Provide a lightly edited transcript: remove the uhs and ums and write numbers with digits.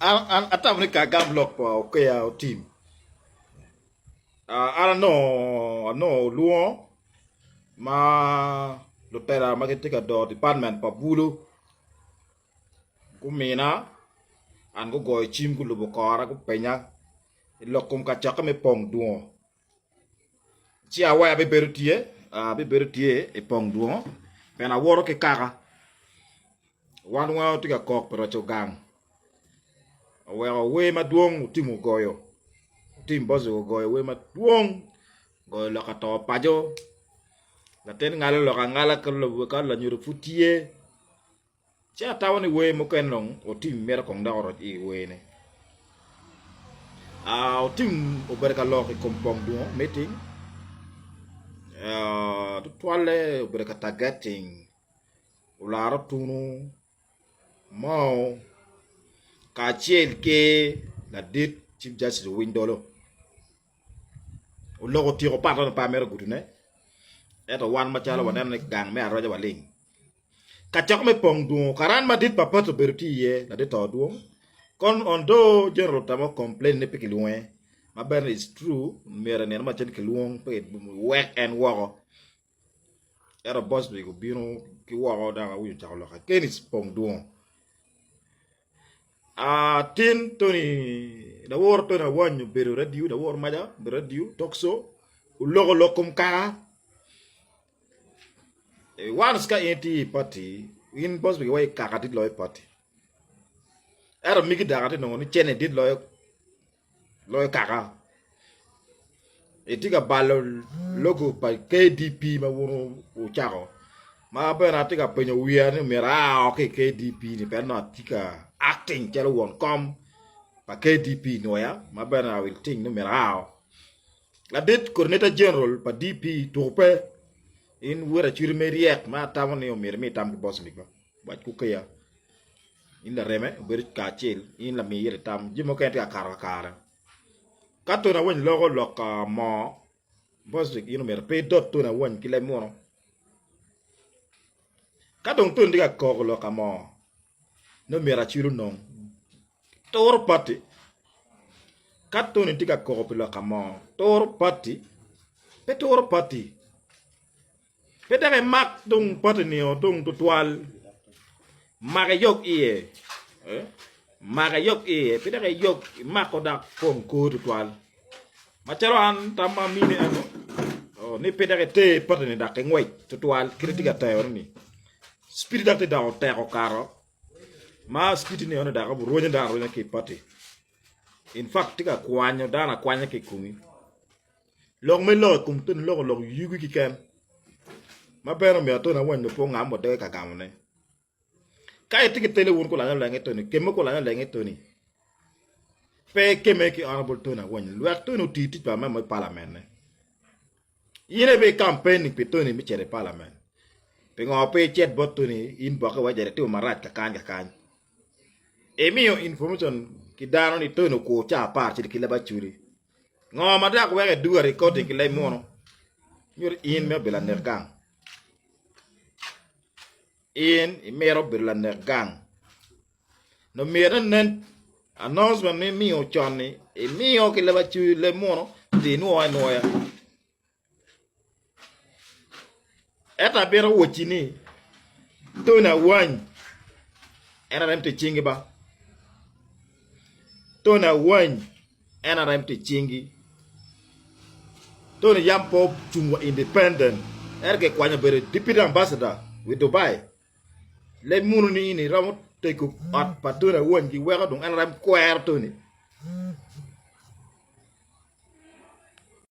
An atam ni ka gam lok pa o ke ya o team. Ara no luo ma lo pera ma ke tika do department pa bulu ku mina an go go chim ku lu bokora ku penya lokum ka chaka me pong duo. Chi awa be berutie be berutie e pong duo. Pena woro ke kaka. Wan wa tika kok pero cho gang. We ma duong timu goyo. Tim bozo goyo we ma duong goyo la ka to pajo. La ten ngala lo ka ngala ka lo ka la nyuru futie. Cha tawani we mo ken long o tim mera kong da oro i we ne. O tim o berka lo ki kompong duo meeting. Tu toile o berka targeting. Ulara tunu mau ka chiel ke la dit chief justice window lo o logo tiro pato pa mero gudune eto wan ma chala wanen gang me aroja waling ka chok me pong du karan ma dit papa to berti ye la dit odu kon ondo general tamo complain ne pikilwe ma ben is true mera ne ma chen kilwong pe work and work era boss bi go bino ki work da ga wu chalo ka kenis pong du tin Tony da wor to na wanyu beru radio da wor maja radio tokso ulogo lokum kara wan ska enti party in boss bi way kaka dit loy party era migi da gati no ni chene dit loy kaka etika balo logo pa KDP ma wono o charo ma bena tika penyo wiya ni mera okay KDP ni perno tika acting chalo won kom pa KDP noya ma bena will think no mera la det coordinator general pa DP tope in wera chiri meriek ma tamani o mer mi tam boss mi ba ku kaya in la reme ber ka chil in la mi yere tam jimo kente ka kara kato na wen logo loka mo boss ino mer pe dot to na wen kile mo kadong tun diga ko loka mo no mera chiru non tor party kato ni diga ko loka mo tor party pe tor party pe dare mak dung party ni o dung tutual maga yok iye maga yok iye pe dare yok mako da kon ko tutual macharo an tama mini ano ni pe dare te party ni da ke ngwai tutual kritika tayo ni spirit da te da o te ko karo ma spirit ni ono da ko ronya da ronya ke party in fact tika kwanyo da na kwanya ke kumi log me log kum tun log yugi ki kem ma pero me to na wan no po ngam bo de ka kam ne kai tiki tele won ko la la ngeto ni kemo ko la la ngeto ni pe keme ki honorable to na wan lu to no ti pa ma parliament ne yene be campaign ni pe to ni mi chere parliament pe ngo pe chet bot to ni in bo ka wajere to marat ka kan e mio information ki dano ni to no ko cha par ti ki la ba churi ngo ma da ko wege duwa recording ki lay mono nyur in me bela ner gang in mero bela ner gang no mera nen announcement me mio chonni e mio ki la ba churi le mono di no ya eta bero wochini to na wan era remte chingi ba to na wan era remte chingi to ni yampo chungwa independent erge kwanya bere deputy ambassador with Dubai le munu ni ramo te ko at patuna wan gi wega dong era rem kwer to ni